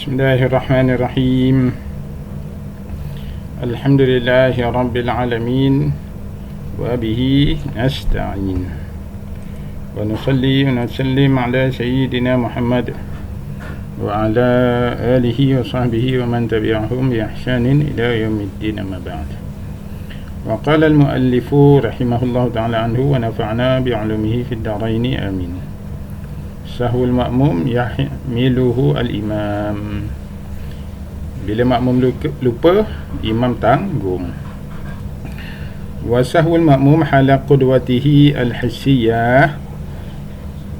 Bismillahirrahmanirrahim. Alhamdulillahi rabbil alamin wa bihi nasta'in. Wa nusalli wa nusallim ala sayyidina Muhammad wa ala alihi wa sahbihi wa man tabi'ahum bi ihsanin ila yaumiddin, amma ba'd. Wa qala al-muallifu rahimahullahu ta'ala anhu wa nafa'na bi'ulumihi fid dharain, amin. Sahwul ma'mum yahmiluhu al-imam. Bila makmum lupa, imam tanggung. Wa sahwul ma'mum hala qudwatihi al-hissiyah.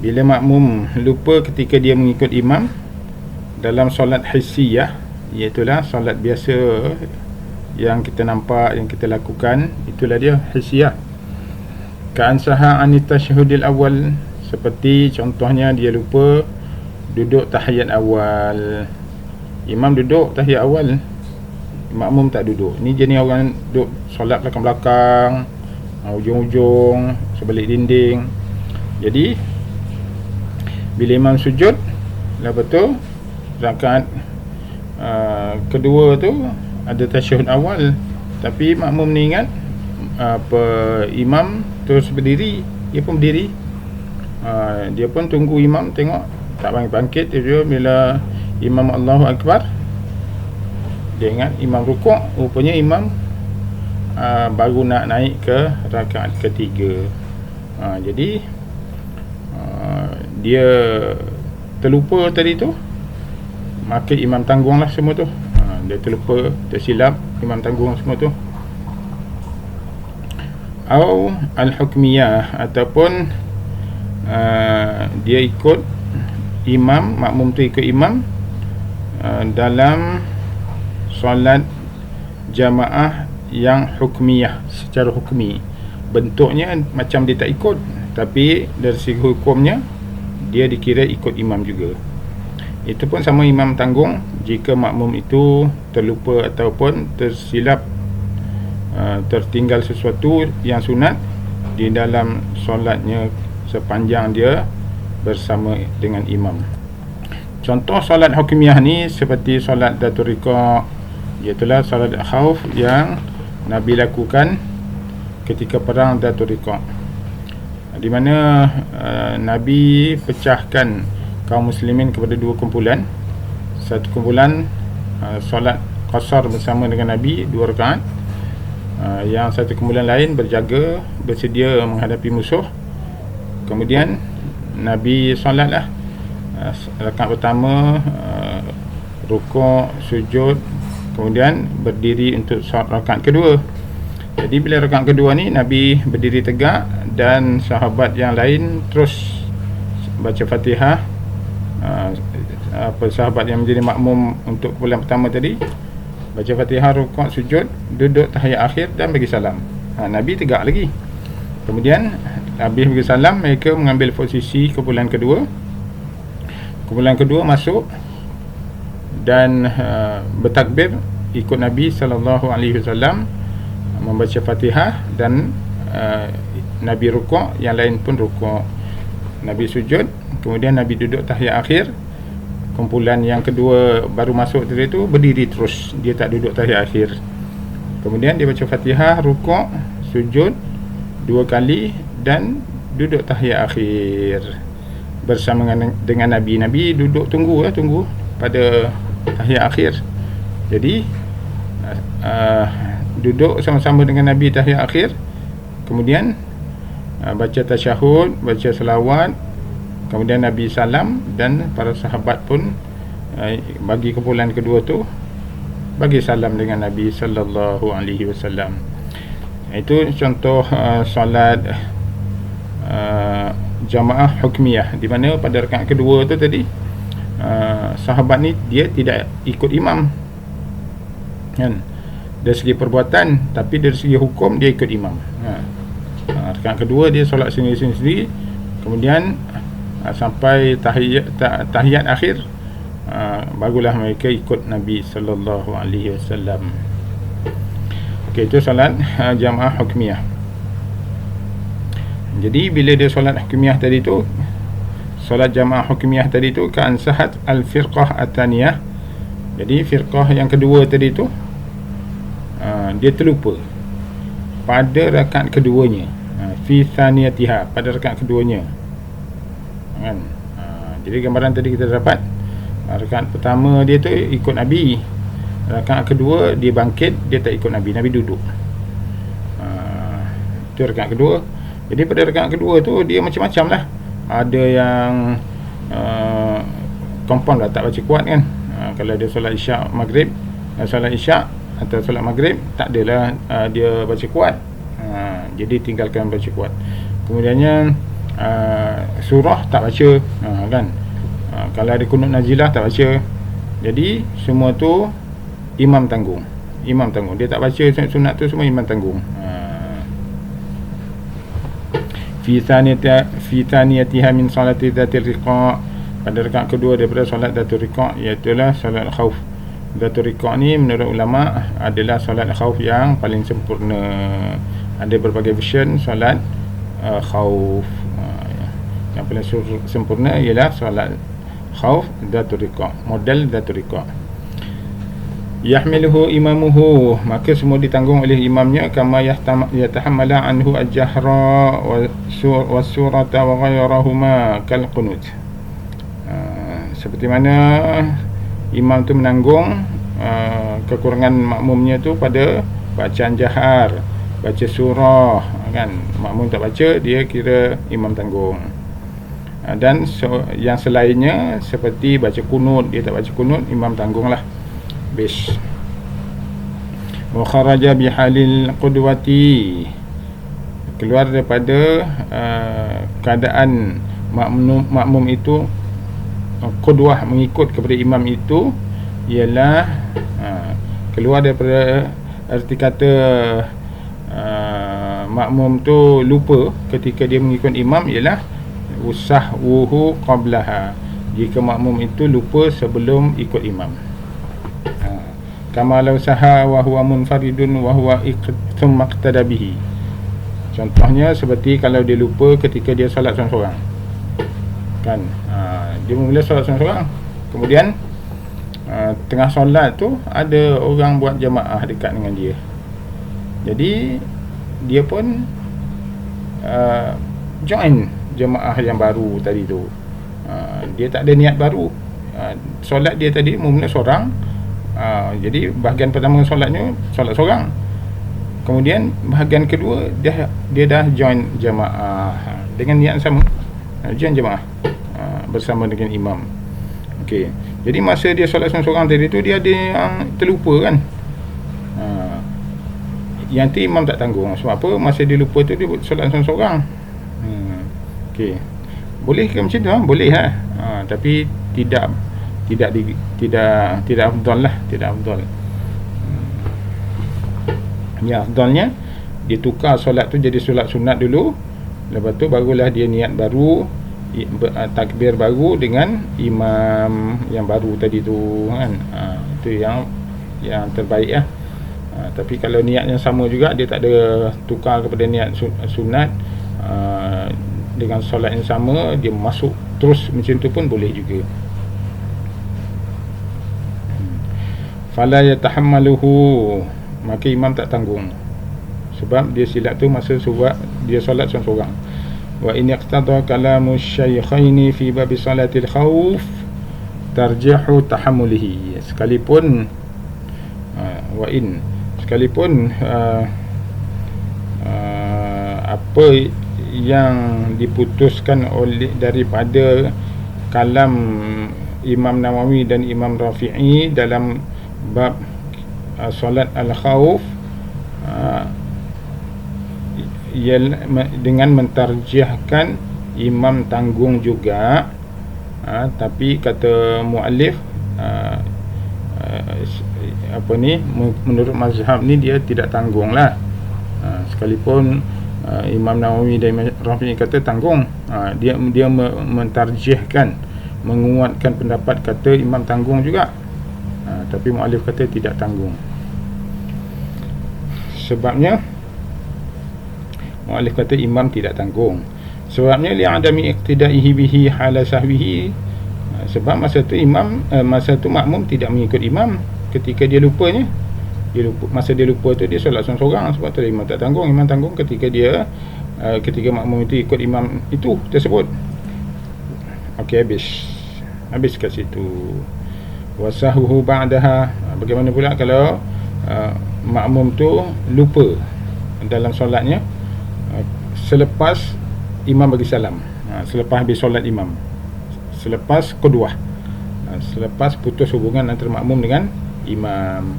Bila makmum lupa ketika dia mengikut imam dalam solat hissiyah, iaitulah solat biasa yang kita nampak, yang kita lakukan, itulah dia hissiyah. Ka'an saha anit tasyahudil awal, seperti contohnya dia lupa duduk tahiyat awal. Imam duduk tahiyat awal, makmum tak duduk. Ni jenis orang duduk solat belakang-belakang, ujung-ujung, sebalik dinding. Jadi bila imam sujud, lepas tu rakaat kedua tu ada tasyahud awal, tapi makmum ni ingat imam terus berdiri, dia pun berdiri. Dia pun tunggu imam, tengok tak bangkit. Dia bila imam Allahu Akbar, dia ingat imam rukuk, rupanya imam baru nak naik ke rakaat ketiga. Jadi dia terlupa tadi tu, maka imam tanggunglah semua tu. Dia terlupa, tersilap, imam tanggung semua tu. Au al-hukmiyah, ataupun dia ikut imam, makmum tu ikut imam dalam solat jamaah yang hukmiyah, secara hukmi. Bentuknya macam dia tak ikut, tapi dari segi hukumnya dia dikira ikut imam juga. Itu pun sama, imam tanggung jika makmum itu terlupa ataupun tersilap, tertinggal sesuatu yang sunat di dalam solatnya sepanjang dia bersama dengan imam. Contoh solat hukmiyah ni seperti solat datul riqa', iaitulah solat khauf yang Nabi lakukan ketika perang datul riqa', di mana Nabi pecahkan kaum muslimin kepada dua kumpulan. Satu kumpulan solat qasar bersama dengan Nabi 2 rakaat, yang satu kumpulan lain berjaga, bersedia menghadapi musuh. Kemudian Nabi solatlah rakaat pertama, rukuk, sujud, kemudian berdiri untuk solat rakaat kedua. Jadi bila rakaat kedua ni Nabi berdiri tegak dan sahabat yang lain terus baca Fatihah. Sahabat yang menjadi makmum untuk kumpulan pertama tadi baca Fatihah, rukuk, sujud, duduk tahiyat akhir dan bagi salam. Nabi tegak lagi. Kemudian habis bagi salam, mereka mengambil posisi kumpulan kedua. Kumpulan kedua masuk dan bertakbir ikut Nabi SAW, membaca Fatihah, dan Nabi rukuk, yang lain pun rukuk. Nabi sujud, kemudian Nabi duduk tahiyat akhir. Kumpulan yang kedua baru masuk tadi tu berdiri terus, dia tak duduk tahiyat akhir. Kemudian dia baca Fatihah, rukuk, sujud 2 kali dan duduk tahiyat akhir bersama dengan Nabi. Nabi duduk tunggu pada tahiyat akhir. Jadi duduk sama-sama dengan Nabi tahiyat akhir. Kemudian baca tasyahud, baca selawat, kemudian Nabi salam, dan para sahabat pun bagi kumpulan kedua tu bagi salam dengan Nabi sallallahu alaihi wasallam. Itu contoh solat jamaah hukmiyah, di mana pada rakaat kedua tu tadi sahabat ni dia tidak ikut imam kan, dari segi perbuatan, tapi dari segi hukum dia ikut imam. Rakaat kedua dia solat sendiri-sendiri, kemudian sampai tahiyat akhir, barulah mereka ikut Nabi sallallahu alaihi wasallam. Okey, itu solat jamaah hukmiyah. Jadi bila dia solat hukmiyah tadi tu, solat jamaah hukmiyah tadi tu kan sahat al-firqah at-taniyah, Jadi firqah yang kedua tadi tu dia terlupa pada rakaat keduanya, fi thaniyatiha, pada rakaat keduanya, kan. Jadi gambaran tadi kita dapat, rakaat pertama dia tu ikut Nabi, rakaat kedua dia bangkit, dia tak ikut Nabi, Nabi duduk. Itu rakaat kedua. Jadi pada rakaat kedua tu dia macam-macam lah. Ada yang kompon lah, tak baca kuat kan. Kalau dia solat isyak maghrib, solat isyak atau solat maghrib, tak adalah dia baca kuat. Jadi tinggalkan baca kuat. Kemudiannya surah tak baca, kan. Kalau ada kunut nazilah tak baca. Jadi semua tu imam tanggung. Imam tanggung. Dia tak baca sunat tu, semua imam tanggung. Fi thaniyatiha min salati dzatir riqa', pada rakaat kedua daripada solat dzatur riqa', iaitu solat khauf. Dzatur riqa' ni menurut ulama adalah solat khauf yang paling sempurna. Ada berbagai version solat khauf. Yang paling sempurna ialah solat khauf dzatur riqa', model dzatur riqa'. Yahmiluhu imamuhu, maka semua ditanggung oleh imamnya, kama yatahammala anhu al-jahra wa surata wa ghayrahuma kal qunut. Seperti mana imam tu menanggung kekurangan makmumnya tu pada bacaan jahar, baca surah, kan. Makmum tak baca, dia kira imam tanggung. Dan yang selainnya seperti baca kunut, dia tak baca kunut, imam tanggunglah. Bis. Wa kharaja bihalil qudwati, keluar daripada keadaan makmum itu qudwah, mengikut kepada imam itu, ialah keluar daripada erti kata makmum tu lupa ketika dia mengikut imam, ialah usahwuhu qablaha, jika makmum itu lupa sebelum ikut imam. Kama law saha wa huwa munfaridun wa huwa thumma iqtada bihi. Contohnya seperti kalau dia lupa ketika dia solat seorang-seorang, kan. Dia mula solat seorang-seorang, kemudian tengah solat tu ada orang buat jamaah dekat dengan dia. Jadi dia pun join jemaah yang baru tadi tu. Dia tak ada niat baru. Solat dia tadi mula seorang. Jadi bahagian pertama solatnya solat seorang. Kemudian bahagian kedua dia dah join jemaah dengan niat sama. Join jemaah bersama dengan imam. Okey. Jadi masa dia solat seorang tadi tu, dia ada yang terlupa, kan. Yang tu imam tak tanggung. Sebab apa? Masa dia lupa tu dia solat seorang. Okey. Boleh ke macam tu? Boleh tapi tidak afdal lah, tidak afdal. Ya, afdalnya dia tukar solat tu jadi solat sunat dulu, lepas tu barulah dia niat baru, takbir baru dengan imam yang baru tadi tu, kan. Itu yang terbaik lah. Tapi kalau niat yang sama juga, dia tak ada tukar kepada niat sunat, dengan solat yang sama dia masuk terus macam tu pun boleh juga. Fala yatahammaluhu, maka imam tak tanggung, sebab dia silap tu masa dia solat seorang-seorang. Wa in iqtada kalamu syaikhaini fi bab salatil khauf tarjihu tahammulihi, sekalipun apa yang diputuskan oleh daripada kalam Imam Nawawi dan Imam Rafi'i dalam bab solat al-khauf, dengan mentarjihkan imam tanggung juga, tapi kata muallif menurut mazhab ni dia tidak tanggung lah. Sekalipun Imam Nawawi dan Imam Rafi'i kata tanggung, dia mentarjihkan, menguatkan pendapat kata imam tanggung juga, tapi muallif kata tidak tanggung. Sebabnya muallif kata imam tidak tanggung, sebabnya li'adami iqtidaihi bihi hala sahwihi, Sebab masa tu makmum tidak mengikut imam ketika dia lupanya. Masa dia lupa tu dia solat seorang-seorang, sebab tu imam tak tanggung. Imam tanggung ketika ketika makmum itu ikut imam itu tersebut. Okey, habis kat situ. Wasahuhu ba'daha. Bagaimana pula kalau makmum tu lupa dalam solatnya selepas imam bagi salam, selepas habis solat imam, selepas qudwah, selepas putus hubungan antara makmum dengan imam.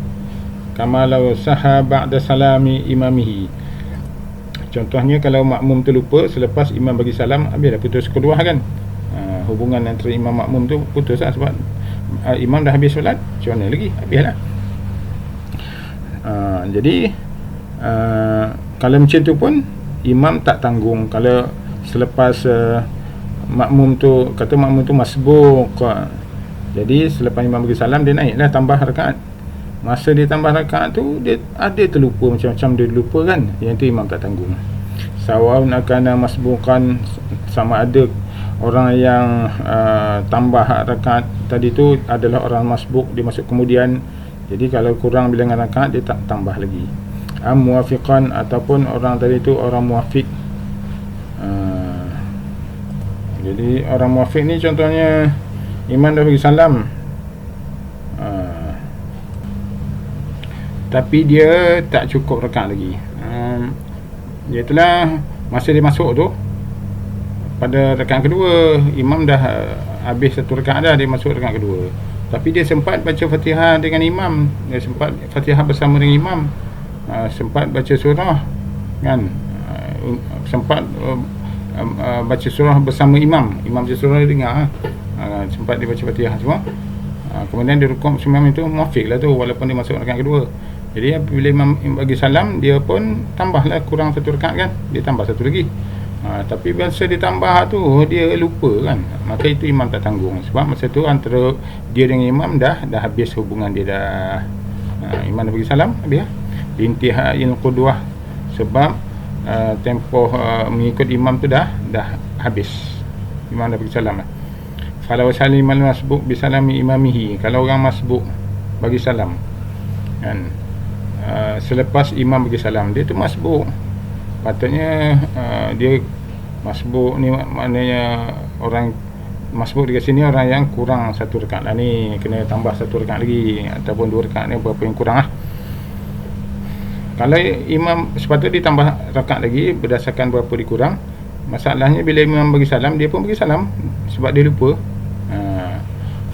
Kama law saha ba'da salami imamihi. Contohnya kalau makmum tu lupa selepas imam bagi salam, habis dah putus qudwah kan, hubungan antara imam makmum tu putus lah, sebab imam dah habis solat, macam mana lagi, habislah. Jadi kalau macam tu pun imam tak tanggung. Kalau selepas makmum tu, kata makmum tu masbuk, jadi selepas imam bagi salam dia naiklah tambah rakaat. Masa dia tambah rakaat tu dia ada terlupa, macam-macam dia lupa kan, yang tu imam tak tanggung. Sawaun akana masbukan, sama ada orang yang tambah rakaat tadi tu adalah orang masbuk, dia masuk kemudian, jadi kalau kurang bilangan rakaat dia tak tambah lagi. Muwafiqan, ataupun orang tadi tu orang muwafiq. Jadi orang muwafiq ni contohnya imam dah bagi salam, tapi dia tak cukup rakaat lagi. Itulah masa dia masuk tu, pada rakaat kedua imam dah habis satu rakaat dah, dia masuk rakaat kedua, tapi dia sempat baca Fatihah dengan imam, dia sempat Fatihah bersama dengan imam, sempat baca surah kan, sempat baca surah bersama imam baca surah dia dengar, sempat dia baca Fatihah semua, kemudian dia rukuk semua. Itu muafiq lah tu, walaupun dia masuk rakaat kedua. Jadi bila imam bagi salam, dia pun tambahlah, kurang satu rakaat kan, dia tambah satu lagi. Tapi biasa ditambah tu dia lupa kan, maka itu imam tak tanggung, sebab masa tu antara dia dengan imam dah habis hubungan dia dah. Imam dah bagi salam, habis lah. Intihail qudwah, sebab tempoh mengikut imam tu dah habis, imam dah bagi salam lah. Falau salimal masbuk bisalami imamihi, kalau orang masbuk bagi salam kan, selepas imam bagi salam, dia tu masbuk, patutnya dia masbuk ni maknanya orang masbuk dekat sini orang yang kurang satu rakaat lah ni, kena tambah satu rakaat lagi, ataupun dua rakaat ni, berapa yang kurang lah. Kalau imam sepatutnya ditambah rakaat lagi berdasarkan berapa dikurang. Masalahnya bila imam bagi salam, dia pun bagi salam sebab dia lupa.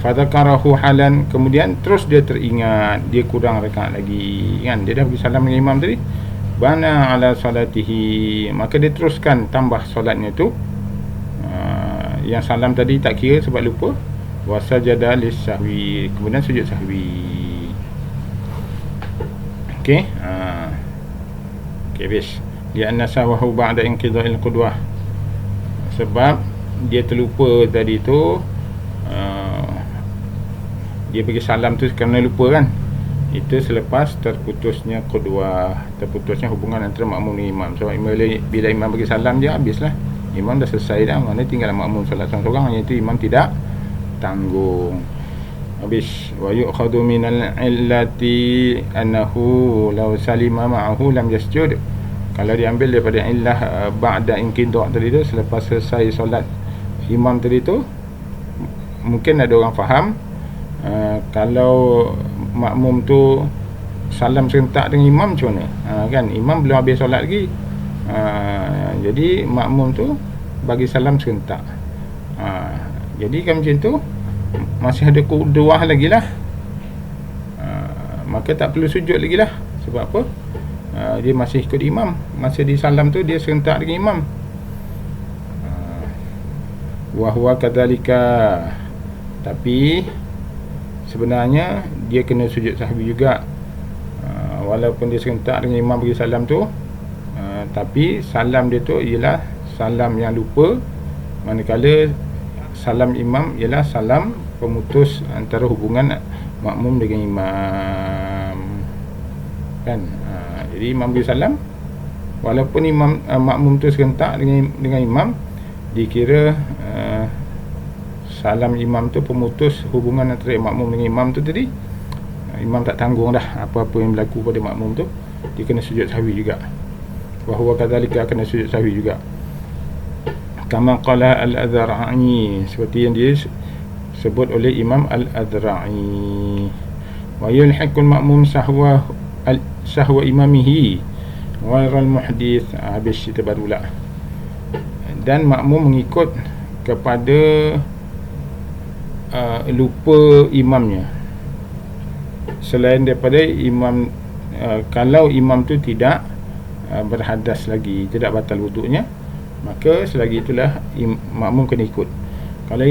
Fadzakarahu halan, kemudian terus dia teringat dia kurang rakaat lagi kan, dia dah bagi salam dengan imam tadi. Bana ala salatihi, maka dia teruskan tambah solatnya tu. Yang salam tadi tak kira sebab lupa. Wasajada lis-sahwi, kemudian sujud sahwi. Okey, habis. Lianna sahwahu ba'da inqidha'il qudwah, sebab dia terlupa tadi tu, dia bagi salam tu kerana lupa kan, itu selepas terputusnya qudwah, terputusnya hubungan antara makmum dengan imam. Sebab bila imam bagi salam dia habislah, imam dah selesai dah, mana tinggal makmum solat seorang-seorang, iaitu imam tidak tanggung. Habis. Wa yu'khadhu minal illati annahu law salima ma'ahu lam yasjud, kalau diambil daripada illah ba'da inqidha' tadi tu, selepas selesai solat imam tadi tu, mungkin ada orang faham kalau makmum tu salam serentak dengan imam macam mana, kan imam belum habis solat lagi, jadi makmum tu bagi salam serentak, jadi kan macam tu masih ada qudwah lagi lah, maka tak perlu sujud lagi lah. Sebab apa? Dia masih ikut imam, masa di salam tu dia serentak dengan imam. Wa huwa kadzalika, tapi sebenarnya dia kena sujud sahwi juga, walaupun dia serentak dengan imam bagi salam tu, tapi salam dia tu ialah salam yang lupa, manakala salam imam ialah salam pemutus antara hubungan makmum dengan imam kan. Jadi imam bagi salam, walaupun makmum tu serentak dengan imam, dikira salam imam tu pemutus hubungan antara makmum dengan imam tu tadi. Imam tak tanggung dah apa-apa yang berlaku pada makmum tu, dia kena sujud sahwi juga. Wa huwa kadzalika, kena sujud sahwi juga. Kama qala al-Adzra'i, seperti yang dia sebut oleh Imam al-Adzra'i. Wa yulhiqul ma'mum sahwa imamihi ghairal muhdits. Habis cerita barulah. Dan makmum mengikut kepada lupa imamnya, selain daripada imam, kalau imam tu tidak berhadas lagi, tidak batal wuduknya, maka selagi itulah makmum kena ikut. Kalau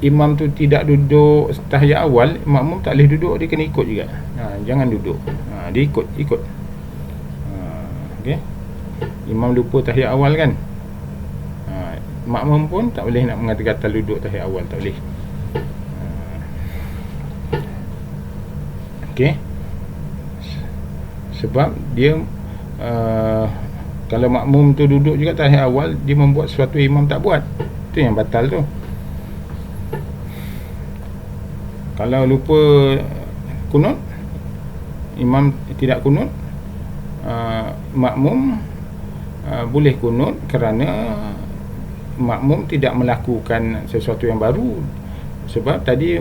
imam tu tidak duduk tahiyat awal, makmum tak boleh duduk, dia kena ikut juga. Jangan duduk, dia ikut. Okey, imam lupa tahiyat awal kan, makmum pun tak boleh nak mengata-kata duduk tahiyat awal, tak boleh. Okey, sebab dia kalau makmum tu duduk juga tahiyat awal, dia membuat sesuatu imam tak buat, itu yang batal tu. Kalau lupa kunut, imam tidak kunut, makmum boleh kunut kerana makmum tidak melakukan sesuatu yang baru. Sebab tadi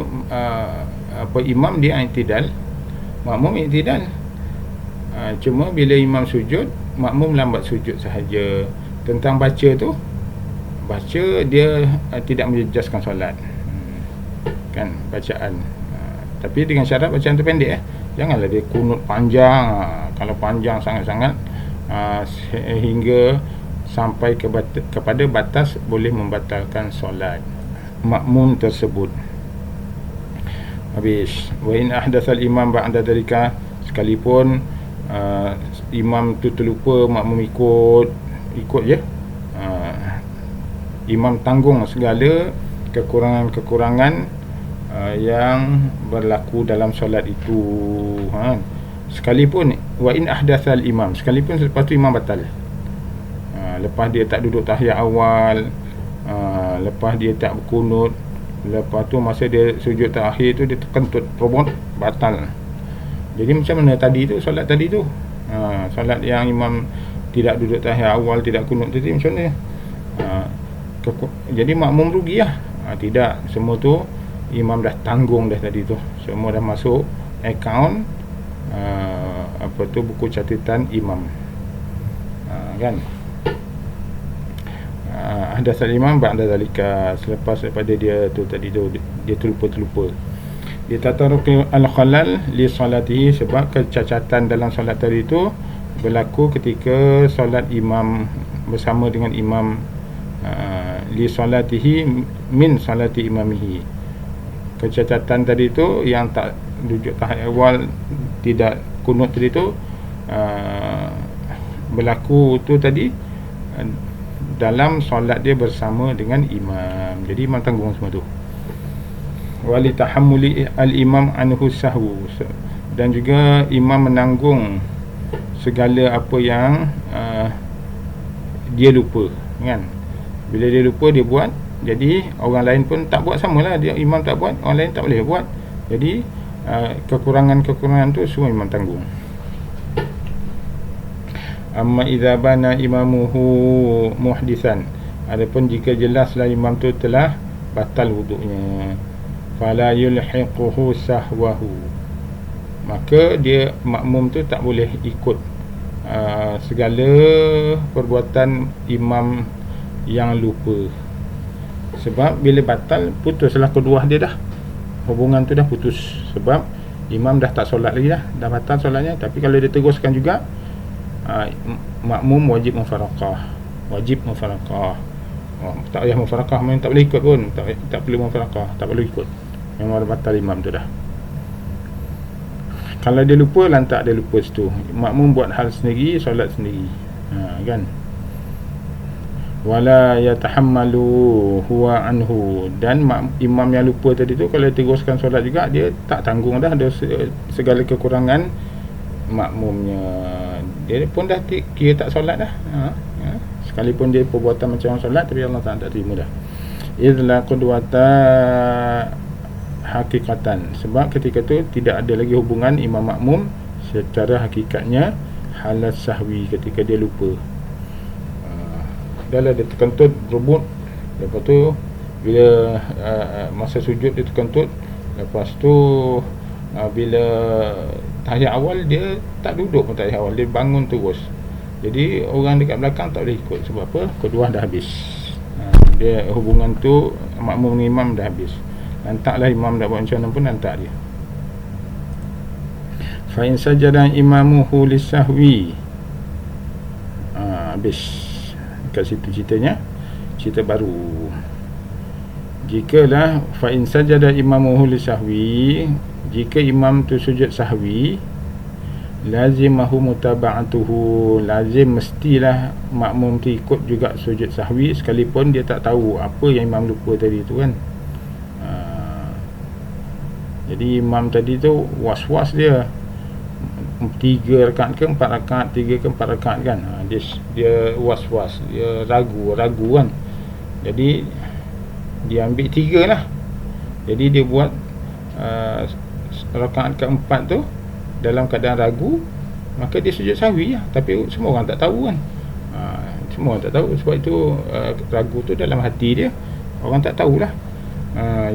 imam dia i'tidal, makmum i'tidal. Cuma bila imam sujud, makmum lambat sujud sahaja. Tentang baca tu, baca dia tidak menjejaskan solat, kan, bacaan. Tapi dengan syarat bacaan tu pendek. Janganlah dia kunut panjang. Kalau panjang sangat-sangat sehingga sampai kepada batas boleh membatalkan solat makmum tersebut. Habis. Wa in ahdatsal imam ba'da dalika, sekalipun imam tu terlupa, makmum ikut je, imam tanggung segala kekurangan yang berlaku dalam solat itu, sekalipun wa in ahdatsal imam, sekalipun selepas tu imam batal, lepas dia tak duduk tahiyat awal, lepas dia tak berkunut, lepas tu masa dia sujud terakhir tu dia terkentut, robot, batal. Jadi macam mana tadi tu, solat tadi tu, solat yang imam tidak duduk tahiyat awal, tidak kunut tadi, macam mana? Jadi makmum rugi lah. Tidak, semua tu imam dah tanggung dah tadi tu, semua dah masuk akaun buku catatan imam, kan. Ahdatsal imam ba'da zalika, selepas daripada dia tu tadi tu, dia terlupa. Dia tataruk al-khalal li salatihi, sebab kecacatan dalam solat tadi tu berlaku ketika solat imam bersama dengan imam, li salatihi min salati imamihi. Kecacatan tadi tu yang tak duduk tahiyat awal, tidak kunut tadi tu, berlaku tu tadi dalam solat dia bersama dengan imam. Jadi imam tanggung semua tu. Wali tahammuli al-imam anhu sahwu, dan juga imam menanggung segala apa yang dia lupa, kan. Bila dia lupa, dia buat, jadi orang lain pun tak buat, samalah, dia imam tak buat, orang lain tak boleh buat. Jadi kekurangan tu semua imam tanggung. Amma idza bana imamuhu muhdisan, adapun jika jelaslah imam tu telah batal wuduknya, fala yulhiquhu sahwahu, maka dia makmum tu tak boleh ikut segala perbuatan imam yang lupa. Sebab bila batal, putuslah kedua dia dah, hubungan tu dah putus. Sebab imam dah tak solat lagi, dah batal solatnya. Tapi kalau dia teruskan juga, makmum wajib mufaraqah. Tak payah mufaraqah, memang tak boleh ikut pun, tak perlu mufaraqah, tak perlu ikut, memang dah batal imam tu dah. Kalau dia lupa, lantak dia lupa situ, makmum buat hal sendiri, solat sendiri, kan. Wala yatahammalu huwa anhu, dan imam yang lupa tadi tu kalau teruskan solat juga, dia tak tanggung dah segala kekurangan makmumnya. Dia pun dah kira tak solat dah, sekalipun dia perbuatan macam orang solat, tapi Allah tak terima dah. idla qudwata hakikatan, sebab ketika tu tidak ada lagi hubungan imam makmum secara hakikatnya halat sahwi, ketika dia lupa. Dah lah dia terkentut berebut, lepas tu bila masa sujud dia terkentut, lepas tu bila tahiyat awal dia tak duduk pun, tahiyat awal dia bangun terus. Jadi orang dekat belakang tak boleh ikut. Sebab apa? Kedua dah habis. Dia hubungan tu makmum dengan imam dah habis. Lantaklah imam dah buat macam mana pun lantak dia. Fa in sajada imamuhu lisahwi. Habis kat situ ceritanya. Cerita baru. Jikalah fa in sajada imamuhu lisahwi, jika imam tu sujud sahwi, lazimahu mutaba'atuhu, lazim mestilah makmum tu ikut juga sujud sahwi, sekalipun dia tak tahu apa yang imam lupa tadi tu kan. Jadi imam tadi tu was-was dia 3 rakaat ke 4 rakaat, 3 ke 4 rakaat kan. Dia was-was, dia ragu kan. Jadi dia ambil 3 lah. Jadi dia buat rakaat keempat tu dalam keadaan ragu, maka dia sujud sahwi lah. Tapi semua orang tak tahu kan. Semua orang tak tahu. Sebab itu ragu tu dalam hati dia, orang tak tahulah.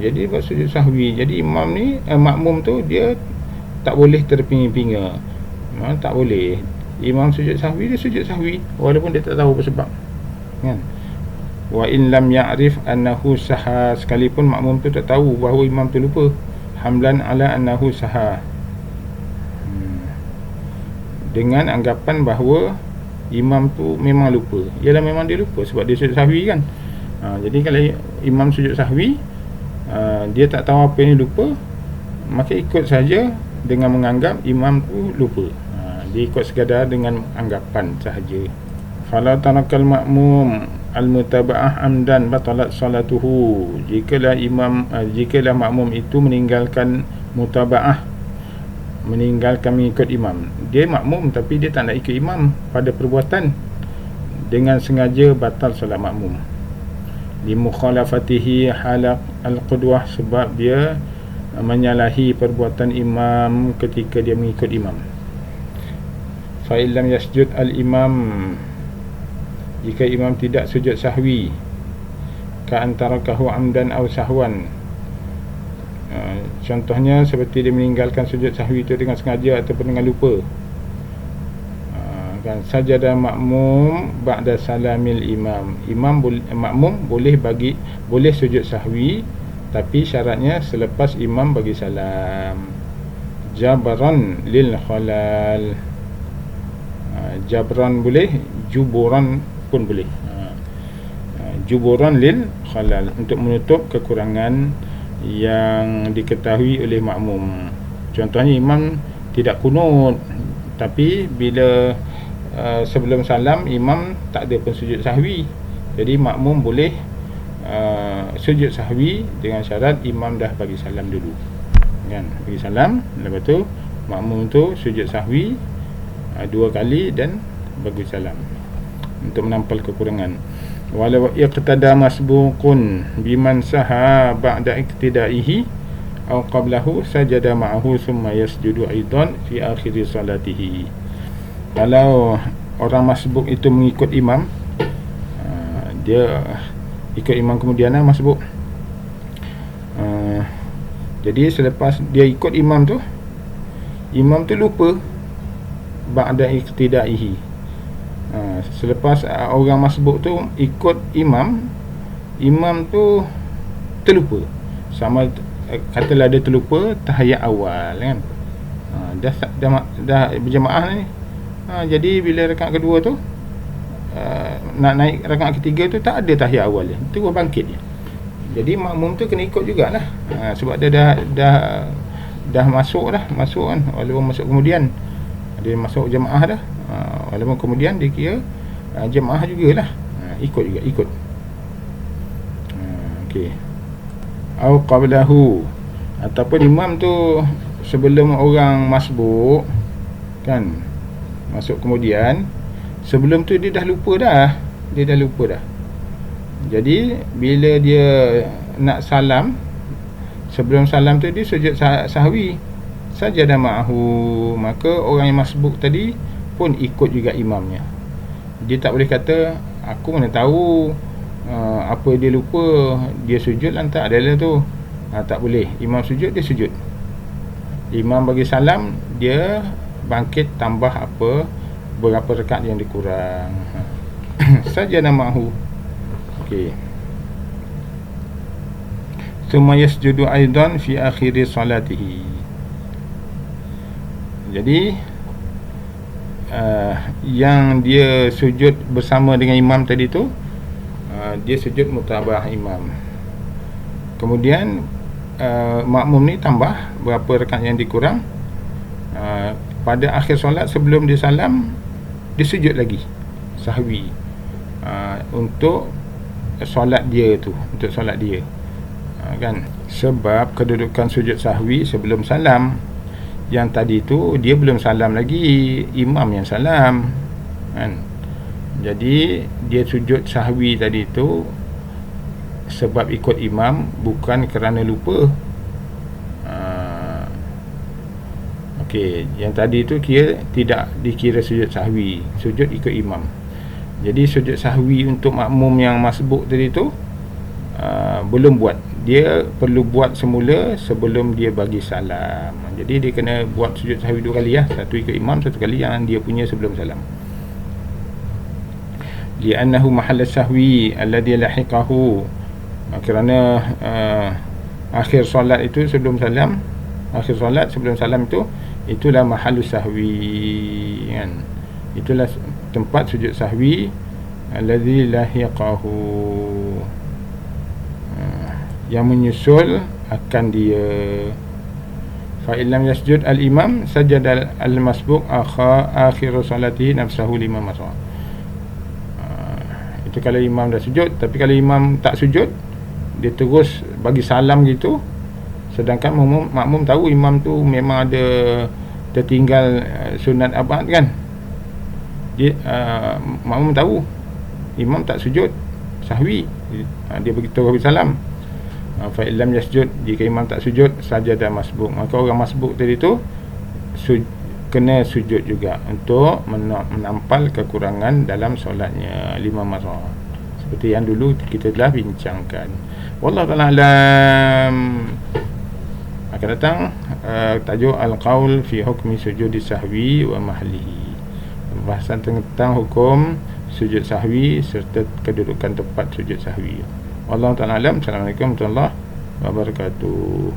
Jadi buat sujud sahwi. Jadi imam ni makmum tu dia tak boleh terpinga-pinga. Tak boleh. Imam sujud sahwi, dia sujud sahwi walaupun dia tak tahu apa sebab kan. Wa in lam ya'rif annahu saha, sekalipun makmum tu tak tahu bahawa imam tu lupa, hamlan ala annahu saha, dengan anggapan bahawa imam tu memang lupa. Ialah memang dia lupa sebab dia sujud sahwi kan. Jadi kalau imam sujud sahwi, dia tak tahu apa yang lupa, maka ikut saja dengan menganggap imam tu lupa. Dia ikut sekadar dengan anggapan sahaja. Fala tarakal makmum al-mutaba'ah amdan batalat salatuhu, jikalah makmum itu meninggalkan mutaba'ah, meninggalkan mengikut imam. Dia makmum tapi dia tak nak ikut imam pada perbuatan, dengan sengaja batal solat makmum. Li mukhalafatihi halaq al-qudwah, sebab dia menyalahi perbuatan imam ketika dia mengikut imam. Fa illam yasjud al-imam, jika imam tidak sujud sahwi, ka antarakahu amdan aw sahwan, contohnya seperti dia meninggalkan sujud sahwi itu dengan sengaja ataupun dengan lupa, kan. Sajada makmum ba'da salamil imam, makmum boleh sujud sahwi, tapi syaratnya selepas imam bagi salam. Jabran lil khalal, jabran boleh, juburan pun boleh. Juburan lil khalal, untuk menutup kekurangan yang diketahui oleh makmum. Contohnya imam tidak kunut, tapi bila sebelum salam imam tak ada pun sujud sahwi, jadi makmum boleh sujud sahwi dengan syarat imam dah bagi salam dulu kan. Bagi salam, lepas tu makmum tu sujud sahwi 2 kali dan bagi salam untuk menampal kekurangan. Walau iqtada masbuqun biman saha ba'da iqtidaihi aw qablahu sajada ma'ahu thumma yasjudu aidan fi akhir salatihi. Kalau orang masbuk itu mengikut imam, dia ikut imam kemudian masbuk, jadi selepas dia ikut imam tu lupa ba'da iqtidaihi. Selepas orang masbuk tu ikut imam tu terlupa, sama katalah dia terlupa tahiyat awal kan. Dah berjemaah ni. Jadi bila rakaat kedua tu nak naik rakaat ketiga tu tak ada tahiyat awal dia, terus bangkit dia. Jadi makmum tu kena ikut jugalah. Sebab dia dah masuk kan, walaupun masuk kemudian dia masuk jemaah dah, walaupun kemudian dia kira jemaah jugalah, ikut. Okey. Au qablahu, ataupun imam tu sebelum orang masbuk kan, masuk kemudian, sebelum tu dia dah lupa dah. Jadi bila dia nak salam, sebelum salam tu dia sujud sahwi sajadah ma'ahu, maka orang yang masbuk tadi pun ikut juga imamnya. Dia tak boleh kata aku mana tahu apa dia lupa, dia sujud lantak adalah tu. Tak boleh. Imam sujud, dia sujud. Imam bagi salam, dia bangkit tambah berapa rakaat yang dikurang. Sajadah ma'ahu. Okey. Tsumma yasjudu aidan fi akhiri salatihi. Jadi yang dia sujud bersama dengan imam tadi tu, dia sujud mutabah imam. Kemudian makmum ni tambah berapa rakaat yang dikurang. Pada akhir solat sebelum dia salam, dia sujud lagi sahwi untuk solat dia tu, untuk solat dia. Kan, sebab kedudukan sujud sahwi sebelum salam, yang tadi tu dia belum salam lagi, imam yang salam kan. Jadi dia sujud sahwi tadi tu sebab ikut imam, bukan kerana lupa. Okey, yang tadi tu tidak dikira sujud sahwi, sujud ikut imam. Jadi sujud sahwi untuk makmum yang masbuk tadi tu belum buat. Dia perlu buat semula sebelum dia bagi salam. Jadi dia kena buat sujud sahwi 2 kali, satu ikut imam, satu kali yang dia punya sebelum salam. Li'annahu mahall sahwi alladhi lahiqahu, kerana akhir solat itu sebelum salam, akhir solat sebelum salam itu, itulah mahallus sahwi kan. Itulah tempat sujud sahwi alladhi lahiqahu, yang menyusul akan dia. Fa illam yasjud al-imam sajada al-masbuq akhir salatihi nafsahu lima marra. Itu kalau imam dah sujud. Tapi kalau imam tak sujud, dia terus bagi salam gitu, sedangkan makmum tahu imam tu memang ada tertinggal sunat abad kan. Dia makmum tahu imam tak sujud sahwi, dia beritahu bagi salam. Fa illam yasjud, jika imam tak sujud, sajadah masbuk, maka orang masbuk tadi tu kena sujud juga untuk menampal kekurangan dalam solatnya 5 marah, seperti yang dulu kita telah bincangkan. Wallahu ta'ala alam. Akan datang tajuk al-qaul fi hukmi sujudi sahwi wa mahlihi, pembahasan tentang hukum sujud sahwi serta kedudukan tempat sujud sahwi. Wallahu ta'ala alam. Assalamualaikum warahmatullahi wabarakatuh.